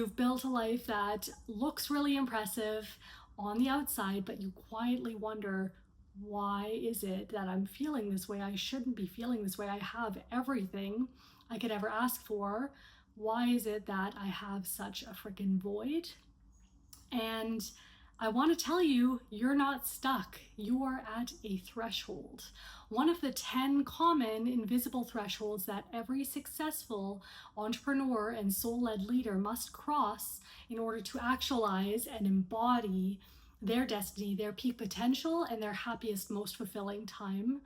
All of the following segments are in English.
You've built a life that looks really impressive on the outside, but you quietly wonder, why is it that I'm feeling this way? I shouldn't be feeling this way. I have everything I could ever ask for. Why is it that I have such a freaking void? And I want to tell you, you're not stuck. You are at a threshold. One of the 10 common invisible thresholds that every successful entrepreneur and soul-led leader must cross in order to actualize and embody their destiny, their peak potential, and their happiest, most fulfilling time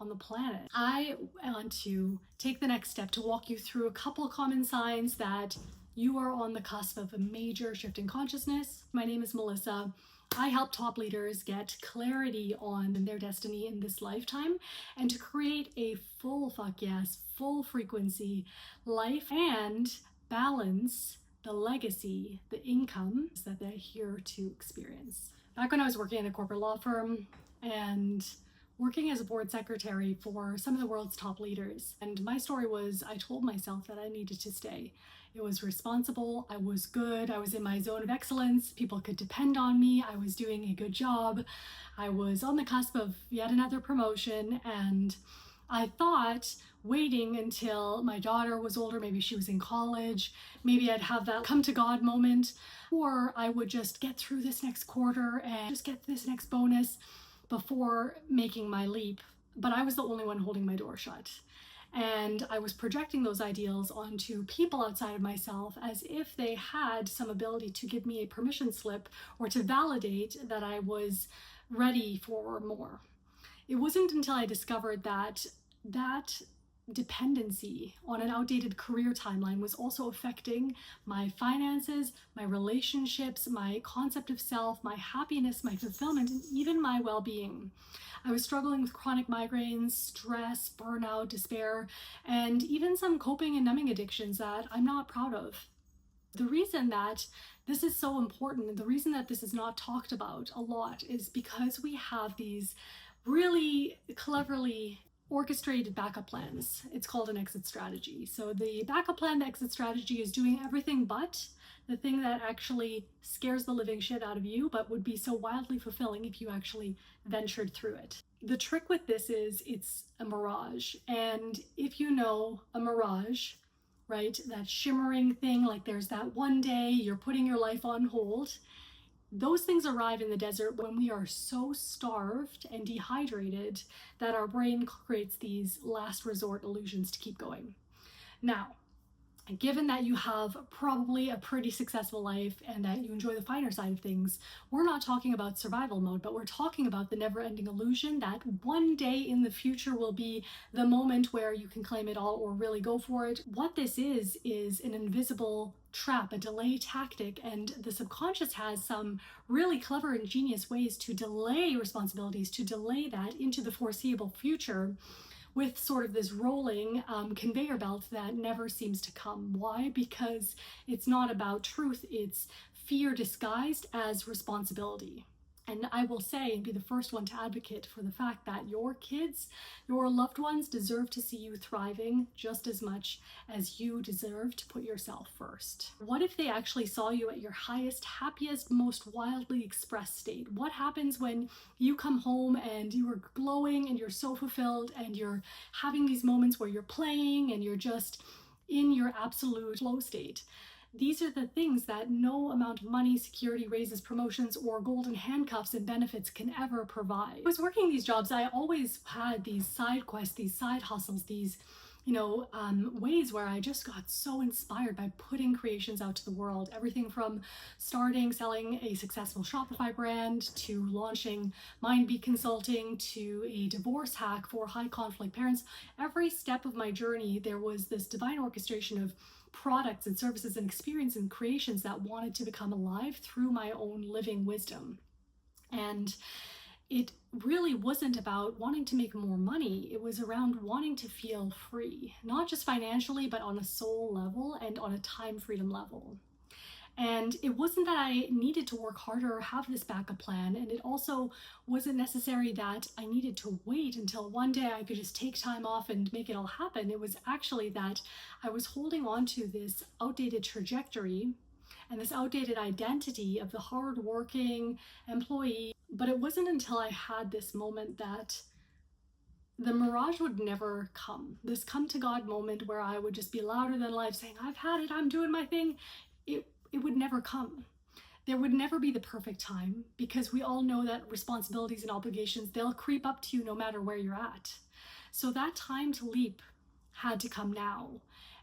on the planet. I want to take the next step to walk you through a couple common signs that you are on the cusp of a major shift in consciousness. My name is Melissa. I help top leaders get clarity on their destiny in this lifetime and to create a full full frequency life and balance the legacy, the income that they're here to experience. Back when I was working in a corporate law firm and working as a board secretary for some of the world's top leaders. And my story was, I told myself that I needed to stay. It was responsible, I was good, I was in my zone of excellence, people could depend on me, I was doing a good job, I was on the cusp of yet another promotion, and I thought waiting until my daughter was older, maybe she was in college, maybe I'd have that come to God moment, or I would just get through this next quarter and just get this next bonus before making my leap. But I was the only one holding my door shut. And I was projecting those ideals onto people outside of myself as if they had some ability to give me a permission slip or to validate that I was ready for more. It wasn't until I discovered that dependency on an outdated career timeline was also affecting my finances, my relationships, my concept of self, my happiness, my fulfillment, and even my well-being. I was struggling with chronic migraines, stress, burnout, despair, and even some coping and numbing addictions that I'm not proud of. The reason that this is so important and the reason that this is not talked about a lot is because we have these really cleverly orchestrated backup plans. It's called an exit strategy. So the backup plan, the exit strategy, is doing everything but the thing that actually scares the living shit out of you, but would be so wildly fulfilling if you actually ventured through it. The trick with this is it's a mirage. And if you know a mirage, right, that shimmering thing, like there's that one day you're putting your life on hold, those things arrive in the desert when we are so starved and dehydrated that our brain creates these last resort illusions to keep going. Now, given that you have probably a pretty successful life and that you enjoy the finer side of things, we're not talking about survival mode, but we're talking about the never-ending illusion that one day in the future will be the moment where you can claim it all or really go for it. What this is an invisible trap, a delay tactic, and the subconscious has some really clever, ingenious ways to delay responsibilities, to delay that into the foreseeable future with sort of this rolling conveyor belt that never seems to come. Why? Because it's not about truth, it's fear disguised as responsibility. And I will say and be the first one to advocate for the fact that your kids, your loved ones deserve to see you thriving just as much as you deserve to put yourself first. What if they actually saw you at your highest, happiest, most wildly expressed state? What happens when you come home and you are glowing and you're so fulfilled and you're having these moments where you're playing and you're just in your absolute flow state? These are the things that no amount of money, security, raises, promotions, or golden handcuffs and benefits can ever provide. I was working these jobs, I always had these side quests, these side hustles, these ways where I just got so inspired by putting creations out to the world. Everything from selling a successful Shopify brand, to launching Mindbeat Consulting, to a divorce hack for high conflict parents. Every step of my journey, there was this divine orchestration of products and services and experience and creations that wanted to become alive through my own living wisdom. And it really wasn't about wanting to make more money. It was around wanting to feel free, not just financially, but on a soul level and on a time freedom level. And it wasn't that I needed to work harder or have this backup plan. And it also wasn't necessary that I needed to wait until one day I could just take time off and make it all happen. It was actually that I was holding on to this outdated trajectory and this outdated identity of the hardworking employee. But it wasn't until I had this moment that the mirage would never come. This come to God moment where I would just be louder than life saying, I've had it, I'm doing my thing. It would never come. There would never be the perfect time, because we all know that responsibilities and obligations, they'll creep up to you no matter where you're at. So that time to leap had to come now.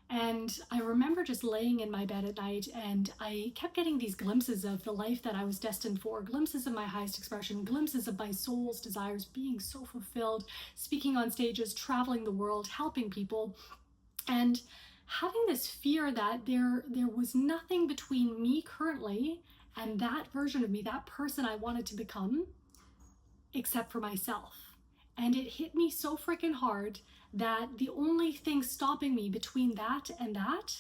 And I remember just laying in my bed at night, and I kept getting these glimpses of the life that I was destined for, glimpses of my highest expression, glimpses of my soul's desires, being so fulfilled, speaking on stages, traveling the world, helping people, and having this fear that there was nothing between me currently and that version of me, that person I wanted to become, except for myself. And it hit me so freaking hard that the only thing stopping me between that and that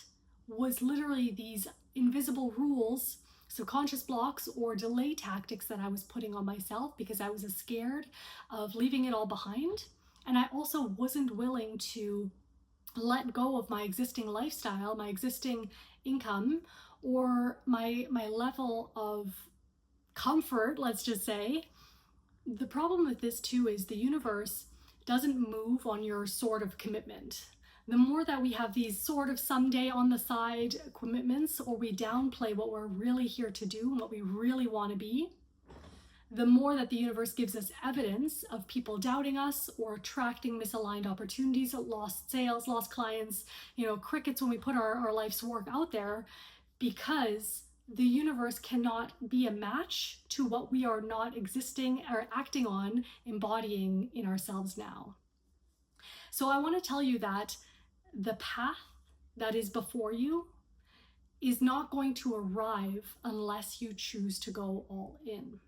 was literally these invisible rules, subconscious blocks or delay tactics that I was putting on myself, because I was scared of leaving it all behind. And I also wasn't willing to let go of my existing lifestyle, my existing income, or my level of comfort, let's just say. The problem with this too is the universe doesn't move on your sort of commitment. The more that we have these sort of someday on the side commitments, or we downplay what we're really here to do and what we really want to be, the more that the universe gives us evidence of people doubting us or attracting misaligned opportunities, lost sales, lost clients, crickets when we put our life's work out there, because the universe cannot be a match to what we are not existing or acting on, embodying in ourselves now. So I want to tell you that the path that is before you is not going to arrive unless you choose to go all in.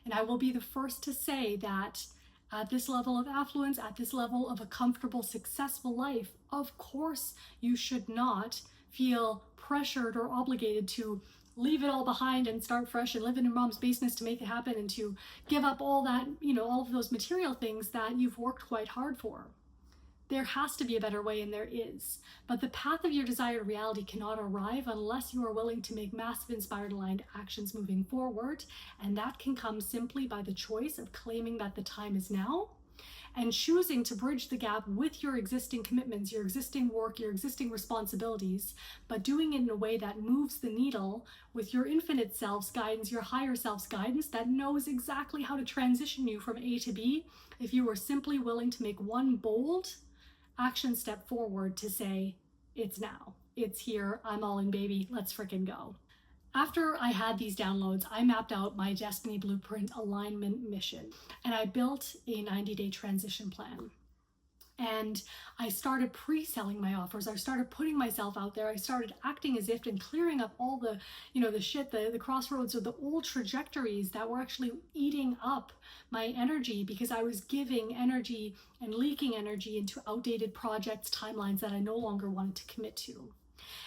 And I will be the first to say that at this level of affluence, at this level of a comfortable, successful life, of course, you should not feel pressured or obligated to leave it all behind and start fresh and live in your mom's basement to make it happen, and to give up all that, all of those material things that you've worked quite hard for. There has to be a better way, and there is. But the path of your desired reality cannot arrive unless you are willing to make massive inspired aligned actions moving forward. And that can come simply by the choice of claiming that the time is now and choosing to bridge the gap with your existing commitments, your existing work, your existing responsibilities, but doing it in a way that moves the needle with your infinite self's guidance, your higher self's guidance that knows exactly how to transition you from A to B, if you were simply willing to make one bold action step forward to say, it's now, it's here, I'm all in, baby, let's frickin' go. After I had these downloads, I mapped out my Destiny Blueprint alignment mission, and I built a 90-day transition plan. And I started pre-selling my offers. I started putting myself out there. I started acting as if and clearing up all the, the shit, the crossroads, or the old trajectories that were actually eating up my energy, because I was giving energy and leaking energy into outdated projects, timelines that I no longer wanted to commit to.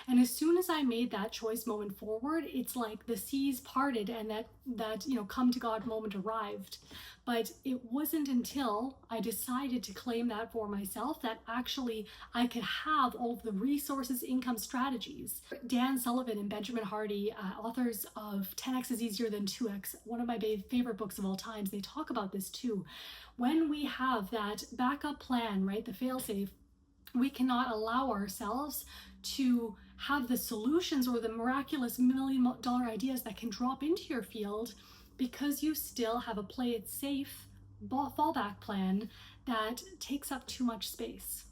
And as soon as I made that choice moment forward, it's like the seas parted and that come to God moment arrived. But it wasn't until I decided to claim that for myself that actually I could have all of the resources, income strategies. Dan Sullivan and Benjamin Hardy, authors of 10x is easier than 2x, one of my favorite books of all times, they talk about this too. When we have that backup plan, right, the fail-safe, we cannot allow ourselves to have the solutions or the miraculous $1 million ideas that can drop into your field, because you still have a play it safe fallback plan that takes up too much space.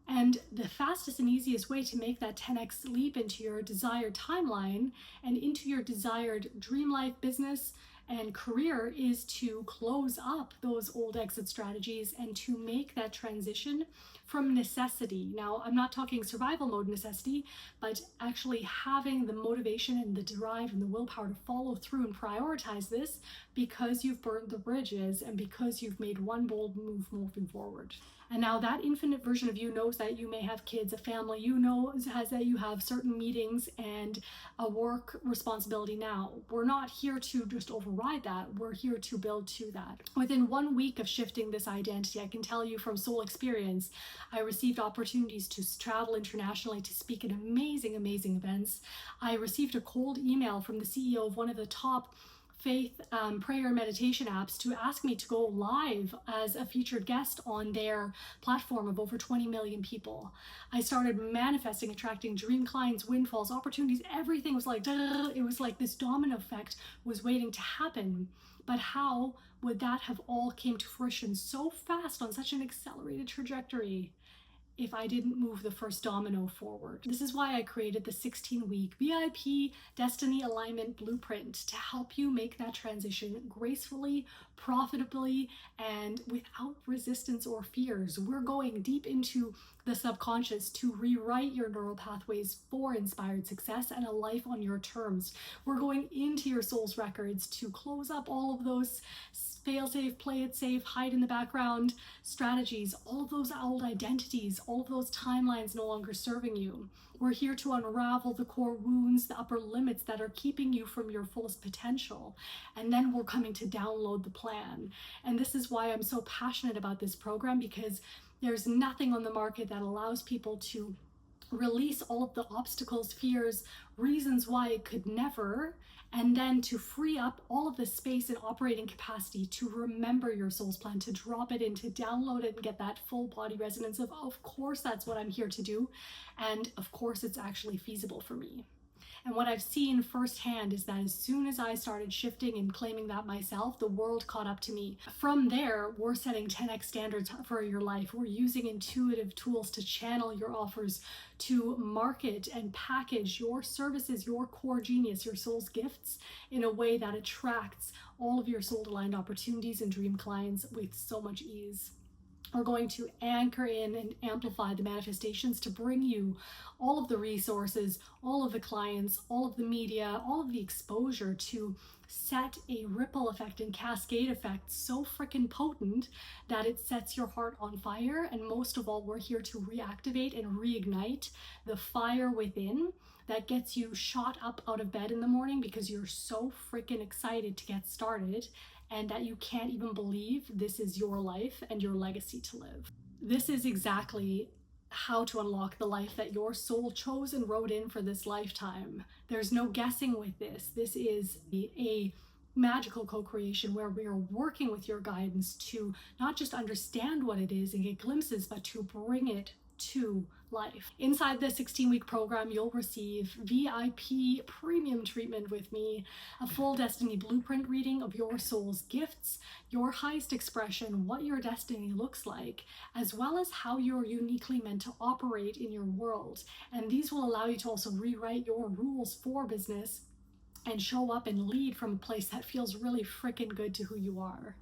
And the fastest and easiest way to make that 10x leap into your desired timeline and into your desired dream life, business, and career is to close up those old exit strategies and to make that transition from necessity. Now, I'm not talking survival mode necessity, but actually having the motivation and the drive and the willpower to follow through and prioritize this because you've burned the bridges and because you've made one bold move moving forward. And now that infinite version of you knows that you may have kids, a family, you know has that you have certain meetings and a work responsibility now. We're not here to just override that. We're here to build to that. Within 1 week of shifting this identity, I can tell you from soul experience, I received opportunities to travel internationally to speak at amazing, amazing events. I received a cold email from the CEO of one of the top faith prayer and meditation apps to ask me to go live as a featured guest on their platform of over 20 million people. I started manifesting, attracting dream clients, windfalls, opportunities. Everything was like, it was like this domino effect was waiting to happen. But how would that have all came to fruition so fast on such an accelerated trajectory if I didn't move the first domino forward? This is why I created the 16-week VIP Destiny Alignment Blueprint to help you make that transition gracefully, profitably, and without resistance or fears. We're going deep into the subconscious to rewrite your neural pathways for inspired success and a life on your terms. We're going into your soul's records to close up all of those fail safe, play it safe, hide in the background strategies, all of those old identities, all of those timelines no longer serving you. We're here to unravel the core wounds, the upper limits that are keeping you from your fullest potential. And then we're coming to download the plan. And this is why I'm so passionate about this program, because there's nothing on the market that allows people to release all of the obstacles, fears, reasons why it could never, and then to free up all of the space and operating capacity to remember your soul's plan, to drop it in, to download it and get that full body resonance of course that's what I'm here to do, and of course it's actually feasible for me. And what I've seen firsthand is that as soon as I started shifting and claiming that myself, the world caught up to me. From there, we're setting 10x standards for your life. We're using intuitive tools to channel your offers, to market and package your services, your core genius, your soul's gifts in a way that attracts all of your soul-aligned opportunities and dream clients with so much ease. We're going to anchor in and amplify the manifestations to bring you all of the resources, all of the clients, all of the media, all of the exposure to set a ripple effect and cascade effect so freaking potent that it sets your heart on fire. And most of all, we're here to reactivate and reignite the fire within that gets you shot up out of bed in the morning because you're so freaking excited to get started, and that you can't even believe this is your life and your legacy to live. This is exactly how to unlock the life that your soul chose and wrote in for this lifetime. There's no guessing with this. This is a magical co-creation where we are working with your guidance to not just understand what it is and get glimpses, but to bring it to life. Inside the 16-week program, you'll receive VIP premium treatment with me, a full destiny blueprint reading of your soul's gifts, your highest expression, what your destiny looks like, as well as how you're uniquely meant to operate in your world. And these will allow you to also rewrite your rules for business and show up and lead from a place that feels really freaking good to who you are.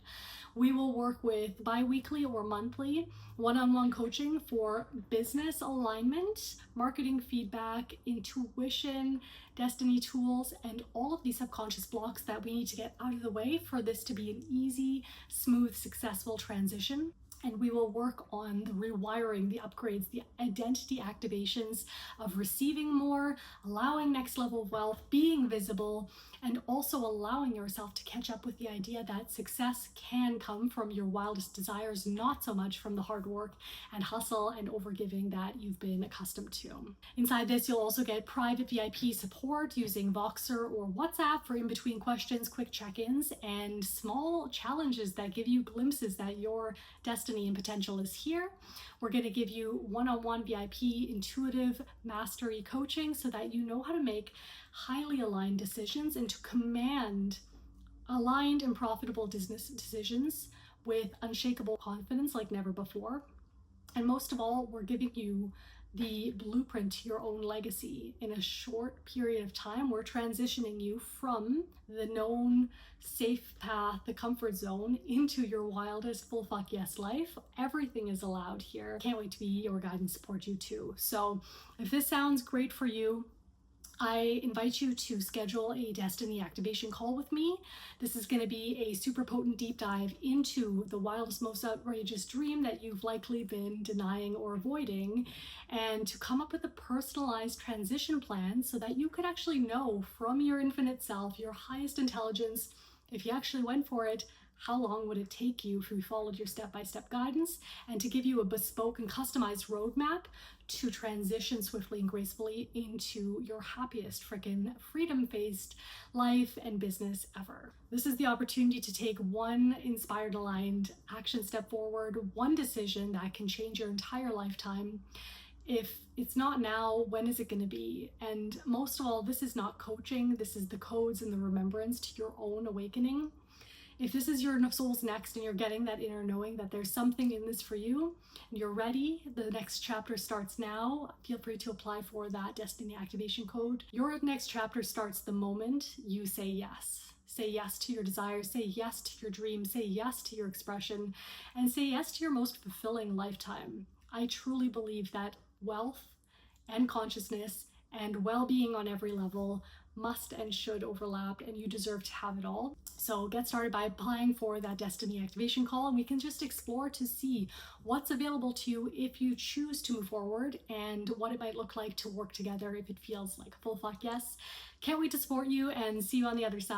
We will work with bi-weekly or monthly one-on-one coaching for business alignment, marketing feedback, intuition, destiny tools, and all of these subconscious blocks that we need to get out of the way for this to be an easy, smooth, successful transition. And we will work on the rewiring, the upgrades, the identity activations of receiving more, allowing next level of wealth, being visible, and also allowing yourself to catch up with the idea that success can come from your wildest desires, not so much from the hard work and hustle and overgiving that you've been accustomed to. Inside this, you'll also get private VIP support using Voxer or WhatsApp for in-between questions, quick check-ins, and small challenges that give you glimpses that your destiny and potential is here. We're going to give you one-on-one VIP intuitive mastery coaching so that you know how to make highly aligned decisions and to command aligned and profitable business decisions with unshakable confidence like never before. And most of all, we're giving you the blueprint to your own legacy in a short period of time. We're transitioning you from the known safe path, the comfort zone, into your wildest full fuck yes life. Everything is allowed here. Can't wait to be your guide and support you too. So if this sounds great for you, I invite you to schedule a destiny activation call with me. This is going to be a super potent deep dive into the wildest, most outrageous dream that you've likely been denying or avoiding, and to come up with a personalized transition plan so that you could actually know from your infinite self, your highest intelligence, if you actually went for it, how long would it take you if you followed your step-by-step guidance, and to give you a bespoke and customized roadmap to transition swiftly and gracefully into your happiest freaking freedom-faced life and business ever. This is the opportunity to take one inspired, aligned action step forward, one decision that can change your entire lifetime. If it's not now, when is it going to be? And most of all, this is not coaching. This is the codes and the remembrance to your own awakening. If this is your soul's next and you're getting that inner knowing that there's something in this for you and you're ready, the next chapter starts now. Feel free to apply for that destiny activation code. Your next chapter starts the moment you say yes. Say yes to your desires, say yes to your dreams, say yes to your expression, and say yes to your most fulfilling lifetime. I truly believe that wealth and consciousness and well-being on every level must and should overlap, and you deserve to have it all. So get started by applying for that destiny activation call, and we can just explore to see what's available to you if you choose to move forward, and what it might look like to work together if it feels like a full fuck yes. Can't wait to support you and see you on the other side.